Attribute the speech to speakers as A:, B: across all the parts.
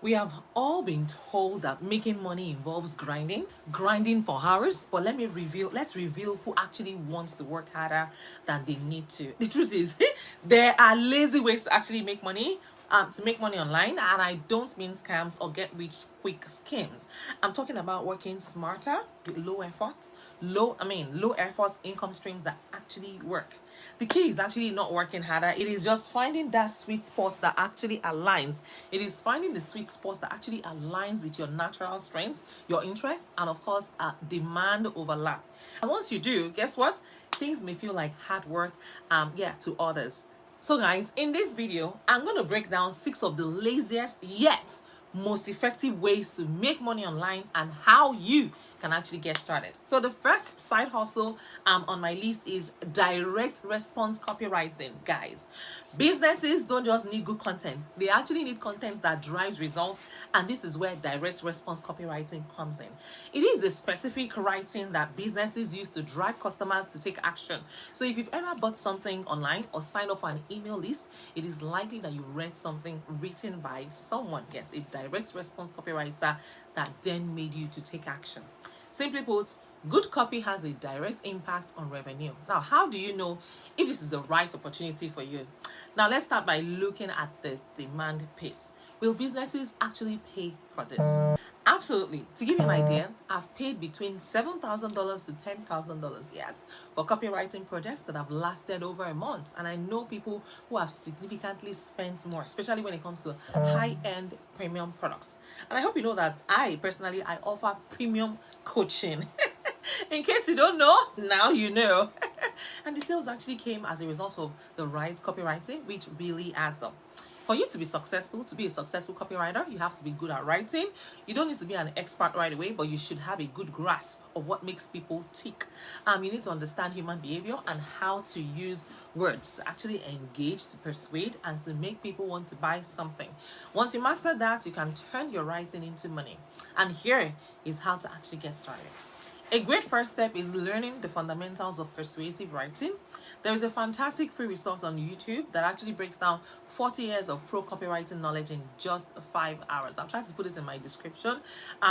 A: We have all been told that making money involves grinding for hours, but let's reveal who actually wants to work harder than they need to. The truth is, there are lazy ways to actually make money. To make money online, and I don't mean scams or get rich quick schemes. I'm talking about working smarter with low effort income streams that actually work. The key is actually not working harder. It is just finding that sweet spot that actually aligns. It is finding the sweet spot that actually aligns with your natural strengths, your interests, and of course, demand overlap. And once you do, guess what? Things may feel like hard work, to others. So guys, in this video, I'm going to break down 6 of the laziest yet most effective ways to make money online and how you can actually get started. So the first side hustle on my list is direct response copywriting. Guys, businesses don't just need good content, they actually need content that drives results, and this is where direct response copywriting comes in. It is the specific writing that businesses use to drive customers to take action. So if you've ever bought something online or signed up for an email list, it is likely that you read something written by someone, yes, a direct response copywriter that then made you to take action. Simply put, good copy has a direct impact on revenue. Now, how do you know if this is the right opportunity for you? Now, let's start by looking at the demand piece. Will businesses actually pay for this? Absolutely. To give you an idea, I've paid between $7,000 to $10,000, yes, for copywriting projects that have lasted over a month. And I know people who have significantly spent more, especially when it comes to high-end premium products. And I hope you know that I offer premium coaching. In case you don't know, now you know. And the sales actually came as a result of the right copywriting, which really adds up. For you to be successful, to be a successful copywriter, you have to be good at writing. You don't need to be an expert right away, but you should have a good grasp of what makes people tick. You need to understand human behavior and how to use words to actually engage, to persuade, and to make people want to buy something. Once you master that, you can turn your writing into money. And here is how to actually get started. A great first step is learning the fundamentals of persuasive writing. There is a fantastic free resource on YouTube that actually breaks down 40 years of pro copywriting knowledge in just 5 hours. I'll try to put this in my description.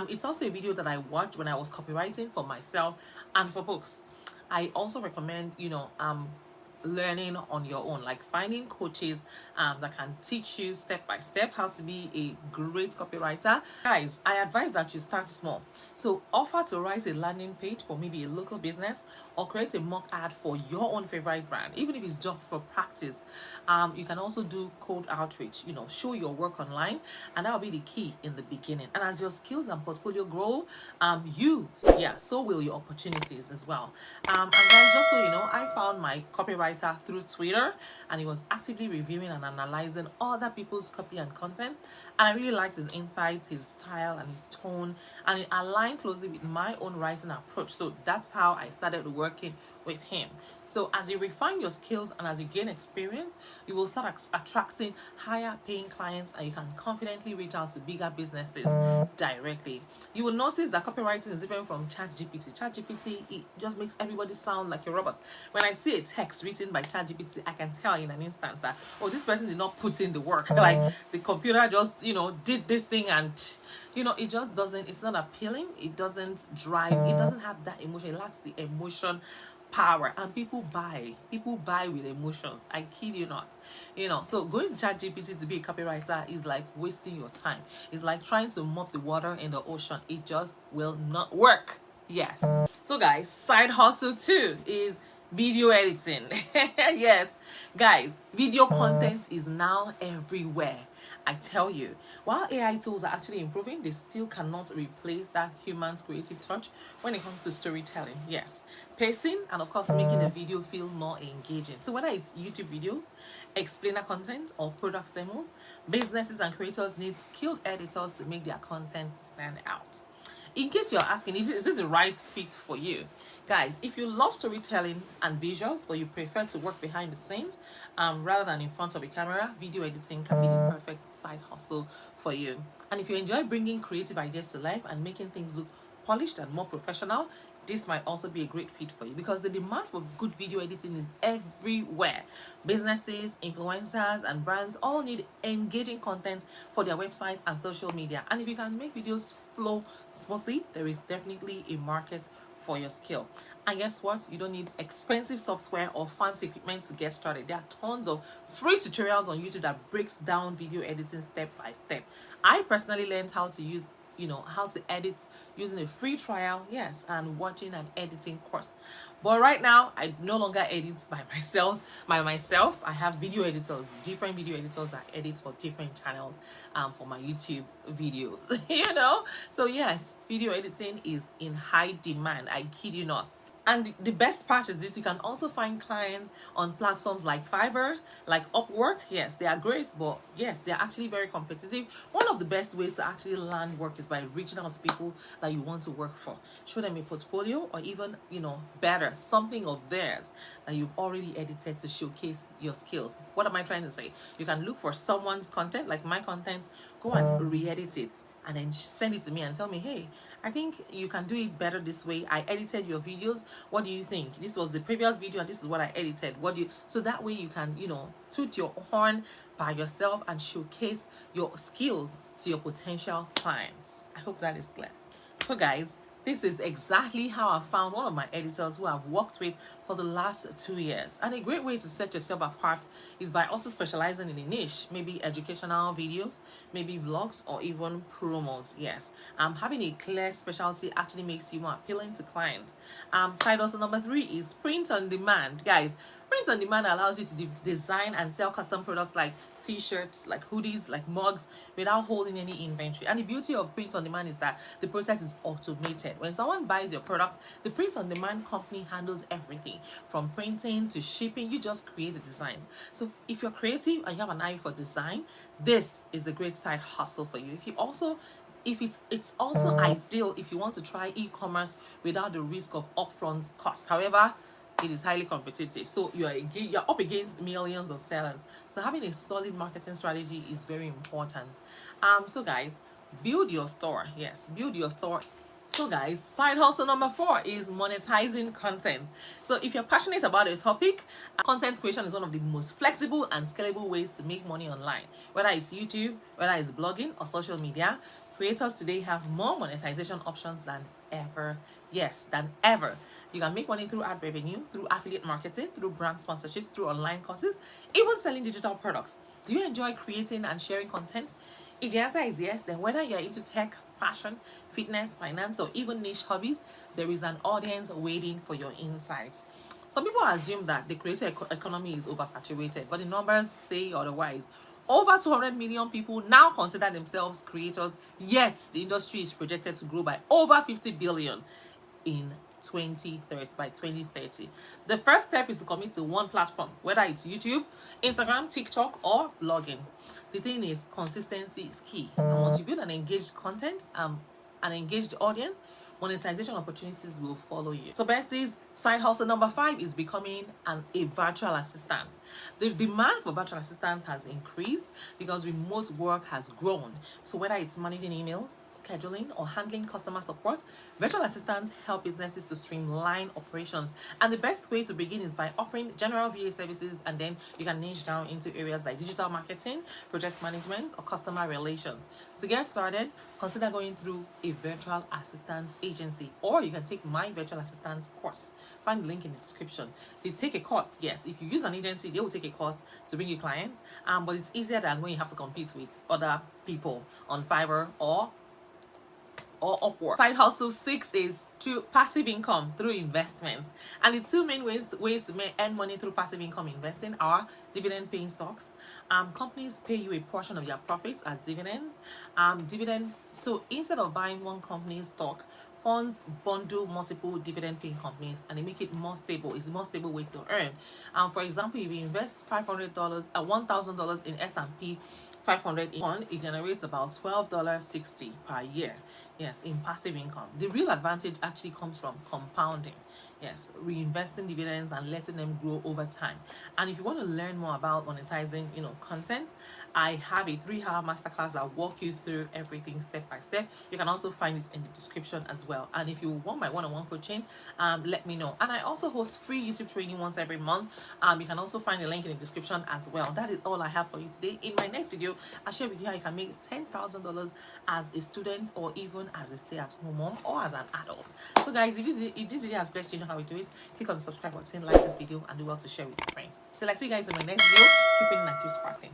A: It's also a video that I watched when I was copywriting for myself and for books. I also recommend, learning on your own, like finding coaches that can teach you step by step how to be a great copywriter. Guys, I advise that you start small. So offer to write a landing page for maybe a local business or create a mock ad for your own favorite brand, even if it's just for practice. You can also do cold outreach, show your work online, and that will be the key in the beginning. And as your skills and portfolio grow, so will your opportunities as well. And guys, just so you know, I found my copywriter through Twitter, and he was actively reviewing and analyzing other people's copy and content, and I really liked his insights, his style, and his tone, and it aligned closely with my own writing approach. So that's how I started working with him. So as you refine your skills and as you gain experience, you will start attracting higher paying clients, and you can confidently reach out to bigger businesses directly. You will notice that copywriting is different from ChatGPT. ChatGPT, it just makes everybody sound like a robot. When I see a text written by ChatGPT, I can tell in an instant that, oh, this person did not put in the work. Like the computer just, did this thing, and it just doesn't, it's not appealing. It doesn't drive, it doesn't have that emotion. It lacks the emotion power, and people buy with emotions. I kid you not. So going to ChatGPT to be a copywriter is like wasting your time. It's like trying to mop the water in the ocean. It just will not work. Yes. So guys, side hustle 2 is video editing. Yes, guys, video content is now everywhere. I tell you, while AI tools are actually improving, they still cannot replace that human's creative touch when it comes to storytelling. Yes, pacing, and of course making the video feel more engaging. So whether it's YouTube videos, explainer content, or product demos, businesses and creators need skilled editors to make their content stand out. In case you're asking, is this the right fit for you? Guys, if you love storytelling and visuals, but you prefer to work behind the scenes rather than in front of a camera, video editing can be the perfect side hustle for you. And if you enjoy bringing creative ideas to life and making things look polished and more professional, this might also be a great fit for you, because the demand for good video editing is everywhere. Businesses, influencers, and brands all need engaging content for their websites and social media. And if you can make videos flow smoothly, there is definitely a market for your skill. And guess what? You don't need expensive software or fancy equipment to get started. There are tons of free tutorials on YouTube that breaks down video editing step by step. I personally learned how to use how to edit using a free trial, yes, and watching an editing course. But right now, I no longer edit by myself. I have video editors, different video editors that edit for different channels for my YouTube videos. So yes, video editing is in high demand. I kid you not. And the best part is this: you can also find clients on platforms like Fiverr, like Upwork. Yes, they are great, but yes, they're actually very competitive. One of the best ways to actually land work is by reaching out to people that you want to work for. Show them a portfolio, or even, better, something of theirs that you've already edited to showcase your skills. What am I trying to say? You can look for someone's content, like my content, go and re-edit it, and then send it to me and tell me, hey, I think you can do it better this way. I edited your videos. What do you think? This was the previous video and this is what I edited. So that way you can, toot your horn by yourself and showcase your skills to your potential clients. I hope that is clear. So guys, this is exactly how I found one of my editors who I've worked with for the last 2 years. And a great way to set yourself apart is by also specializing in a niche, maybe educational videos, maybe vlogs, or even promos. Yes, having a clear specialty actually makes you more appealing to clients. Side hustle number 3 is print on demand. Guys, print on demand allows you to design and sell custom products like t-shirts, like hoodies, like mugs, without holding any inventory. And the beauty of print on demand is that the process is automated. When someone buys your products, the print on demand company handles everything from printing to shipping. You just create the designs. So if you're creative and you have an eye for design, this is a great side hustle for you. It's also ideal if you want to try e-commerce without the risk of upfront cost. However, it is highly competitive, so you're up against millions of sellers. So having a solid marketing strategy is very important. So guys, build your store. Yes, build your store. So guys, side hustle number 4 is monetizing content. So if you're passionate about a topic, content creation is one of the most flexible and scalable ways to make money online. Whether it's YouTube, whether it's blogging or social media, creators today have more monetization options than ever. Yes, than ever. You can make money through ad revenue, through affiliate marketing, through brand sponsorships, through online courses, even selling digital products. Do you enjoy creating and sharing content? If the answer is yes, then whether you're into tech, fashion, fitness, finance, or even niche hobbies, there is an audience waiting for your insights. Some people assume that the creator economy is oversaturated, but the numbers say otherwise. Over 200 million people now consider themselves creators, yet the industry is projected to grow by over 50 billion in 2030 by 2030. The first step is to commit to one platform, whether it's YouTube, Instagram, TikTok, or blogging. The thing is, consistency is key. And once you build an engaged content, an engaged audience, monetization opportunities will follow you. So besties, side hustle number 5 is becoming a virtual assistant. The demand for virtual assistants has increased because remote work has grown. So whether it's managing emails, scheduling, or handling customer support, virtual assistants help businesses to streamline operations. And the best way to begin is by offering general VA services, and then you can niche down into areas like digital marketing, project management, or customer relations. To get started, consider going through a virtual assistants agency, or you can take my virtual assistants course. Find the link in the description. They take a course. Yes, if you use an agency, they will take a course to bring you clients, but it's easier than when you have to compete with other people on Fiverr or Upwork. Side hustle 6 is through passive income through investments. And the two main ways to earn money through passive income investing are dividend paying stocks. Companies pay you a portion of their profits as dividends. So instead of buying one company's stock, funds bundle multiple dividend paying companies and they make it more stable. It's the more stable way to earn. For example, if you invest $500 $1,000 in S&P 500 fund, it generates about $12.60 per year. Yes, in passive income. The real advantage actually comes from compounding. Yes, reinvesting dividends and letting them grow over time. And if you want to learn more about monetizing, content, I have a 3-hour masterclass that walk you through everything step by step. You can also find it in the description as well. well. And if you want my one-on-one coaching, let me know. And I also host free YouTube training once every month. You can also find the link in the description as well. That is all I have for you today. In my next video, I'll share with you how you can make $10,000 as a student, or even as a stay-at-home mom, or as an adult. So guys, if this video has blessed you, know how we do it. Click on the subscribe button, like this video, and do well to share with your friends. So I see you guys in my next video. Keep it and keep sparkling.